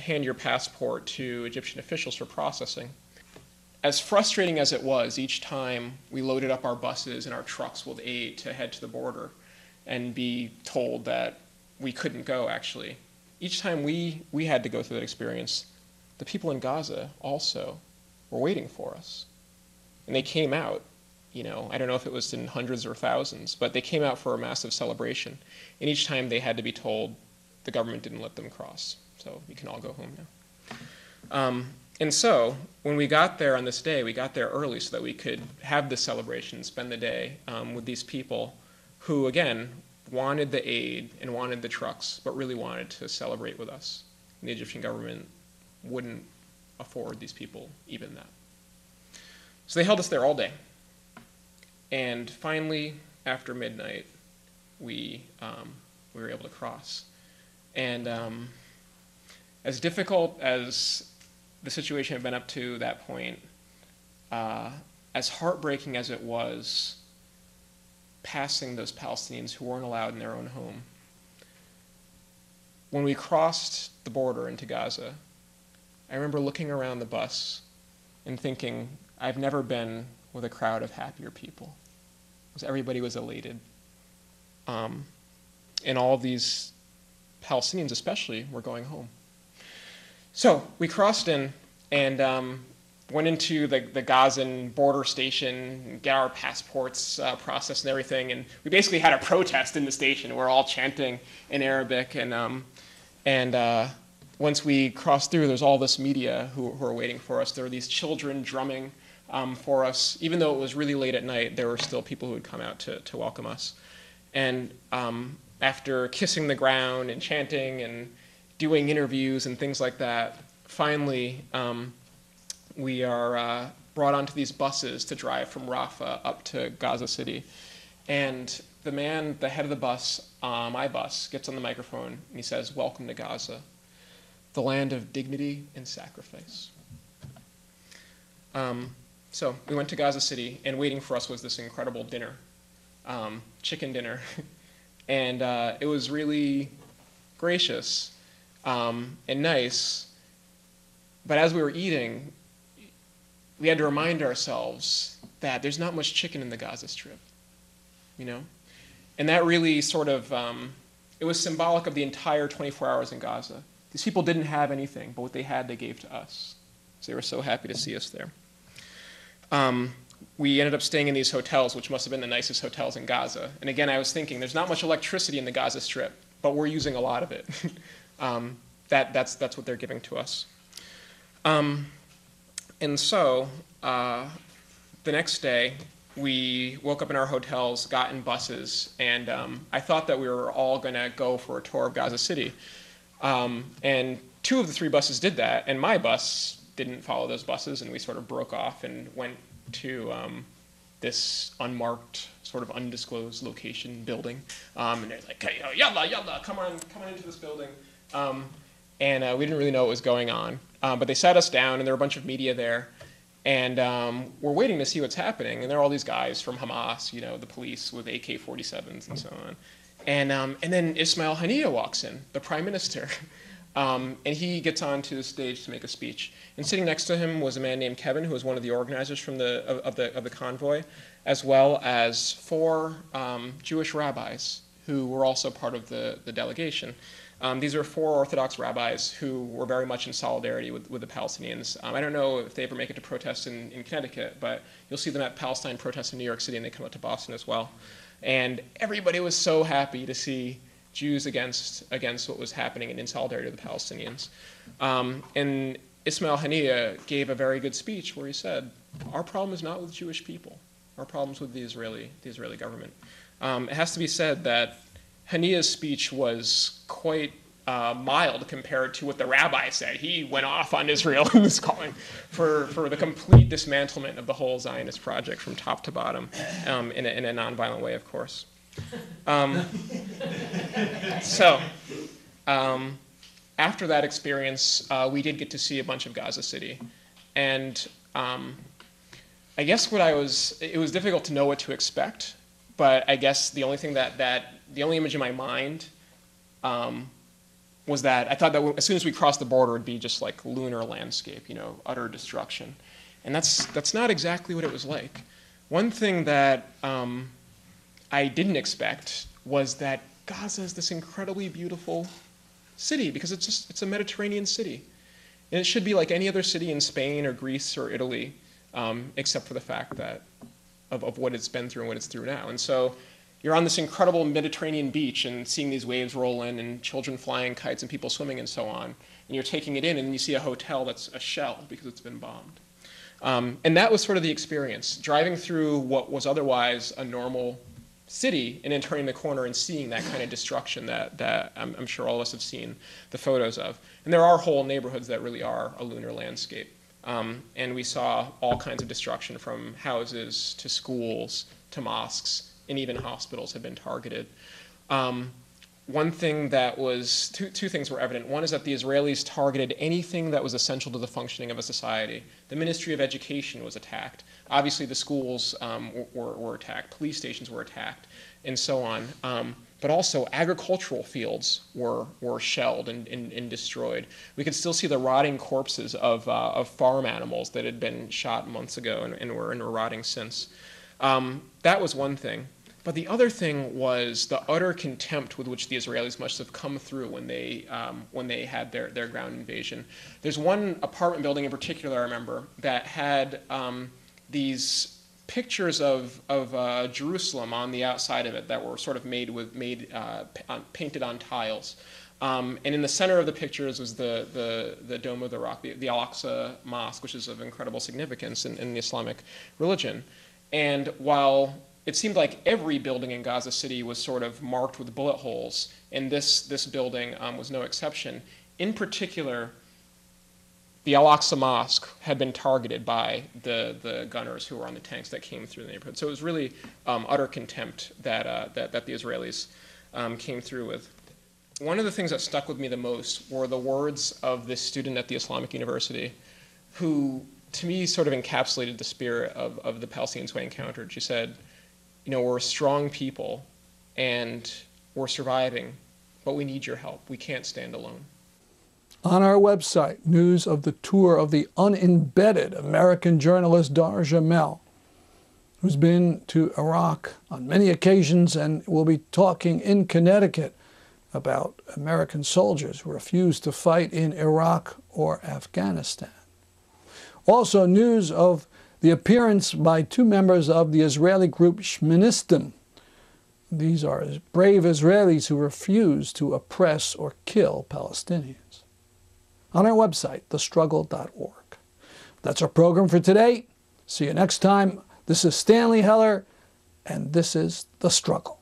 hand your passport to Egyptian officials for processing. As frustrating as it was, each time we loaded up our buses and our trucks with aid to head to the border and be told that we couldn't go, actually. Each time we had to go through that experience, the people in Gaza also were waiting for us. And they came out, I don't know if it was in hundreds or thousands, but they came out for a massive celebration. And each time they had to be told the government didn't let them cross. So you can all go home now. And so when we got there on this day, we got there early so that we could have this celebration, spend the day with these people who, again, wanted the aid and wanted the trucks, but really wanted to celebrate with us. And the Egyptian government wouldn't afford these people even that. So they held us there all day. And finally, after midnight, we were able to cross. And as difficult as the situation had been up to that point, as heartbreaking as it was passing those Palestinians who weren't allowed in their own home, when we crossed the border into Gaza, I remember looking around the bus and thinking, I've never been with a crowd of happier people, because everybody was elated. And all of these Palestinians especially were going home. So we crossed in and went into the Gazan border station, get our passports processed and everything, and we basically had a protest in the station. We're all chanting in Arabic, and once we crossed through, there's all this media who were waiting for us. There were these children drumming for us. Even though it was really late at night, there were still people who would come out to welcome us. And after kissing the ground and chanting and doing interviews and things like that, finally we are brought onto these buses to drive from Rafah up to Gaza City. And the man, the head of the bus, my bus, gets on the microphone and he says, "Welcome to Gaza, the land of dignity and sacrifice." So we went to Gaza City, and waiting for us was this incredible dinner, chicken dinner. And it was really gracious and nice. But as we were eating, we had to remind ourselves that there's not much chicken in the Gaza Strip, And that really sort of, it was symbolic of the entire 24 hours in Gaza. These people didn't have anything, but what they had, they gave to us. So they were so happy to see us there. We ended up staying in these hotels, which must have been the nicest hotels in Gaza. And again, I was thinking, there's not much electricity in the Gaza Strip, but we're using a lot of it. That's what they're giving to us. And so the next day, we woke up in our hotels, got in buses, and I thought that we were all going to go for a tour of Gaza City. And 2 of the 3 buses did that, and my bus didn't follow those buses, and we sort of broke off and went to this unmarked, sort of undisclosed location building. And they're like, "Hey, yalla, come on into this building." And we didn't really know what was going on. But they sat us down, and there were a bunch of media there. And we're waiting to see what's happening. And there are all these guys from Hamas, the police with AK-47s and so on. And then Ismail Haniyeh walks in, the prime minister. And he gets onto the stage to make a speech. And sitting next to him was a man named Kevin, who was one of the organizers of the convoy, as well as 4 Jewish rabbis who were also part of the delegation. These are 4 Orthodox rabbis who were very much in solidarity with the Palestinians. I don't know if they ever make it to protest in Connecticut, but you'll see them at Palestine protests in New York City, and they come out to Boston as well. And everybody was so happy to see Jews against what was happening and in solidarity with the Palestinians. And Ismail Haniyeh gave a very good speech where he said, "Our problem is not with Jewish people. Our problem is with the Israeli government." It has to be said that Haniyeh's speech was quite mild compared to what the rabbi said. He went off on Israel and was calling for the complete dismantlement of the whole Zionist project from top to bottom, in a nonviolent way, of course. So after that experience, we did get to see a bunch of Gaza City. And I guess it was difficult to know what to expect, but I guess the only thing the only image in my mind was that I thought that as soon as we crossed the border, it'd be just like lunar landscape, utter destruction. And that's not exactly what it was like. One thing that I didn't expect was that Gaza is this incredibly beautiful city, because it's a Mediterranean city. And it should be like any other city in Spain or Greece or Italy, except for the fact that of what it's been through and what it's through now. And so you're on this incredible Mediterranean beach and seeing these waves roll in and children flying kites and people swimming and so on. And you're taking it in, and you see a hotel that's a shell because it's been bombed. And that was sort of the experience, driving through what was otherwise a normal city and then turning the corner and seeing that kind of destruction that I'm sure all of us have seen the photos of. And there are whole neighborhoods that really are a lunar landscape. And we saw all kinds of destruction, from houses to schools to mosques, and even hospitals had been targeted. One thing that was, two things were evident. One is that the Israelis targeted anything that was essential to the functioning of a society. The Ministry of Education was attacked. Obviously the schools were attacked, police stations were attacked, and so on. But also agricultural fields were shelled and destroyed. We could still see the rotting corpses of farm animals that had been shot months ago and were rotting since. That was one thing. But the other thing was the utter contempt with which the Israelis must have come through when they had their ground invasion. There's one apartment building in particular I remember that had these pictures of Jerusalem on the outside of it that were sort of painted on tiles. And in the center of the pictures was the Dome of the Rock, the Al-Aqsa Mosque, which is of incredible significance in the Islamic religion. And while it seemed like every building in Gaza City was sort of marked with bullet holes, and this building was no exception. In particular, the Al-Aqsa Mosque had been targeted by the gunners who were on the tanks that came through the neighborhood. So it was really utter contempt that the Israelis came through with. One of the things that stuck with me the most were the words of this student at the Islamic University, who to me sort of encapsulated the spirit of the Palestinians who I encountered. She said, we're a strong people and we're surviving, but we need your help. We can't stand alone. On our website, news of the tour of the unembedded American journalist Dar Jamel, who's been to Iraq on many occasions and will be talking in Connecticut about American soldiers who refused to fight in Iraq or Afghanistan. Also, news of the appearance by two members of the Israeli group Shmonistim. These are brave Israelis who refuse to oppress or kill Palestinians. On our website, thestruggle.org. That's our program for today. See you next time. This is Stanley Heller, and this is The Struggle.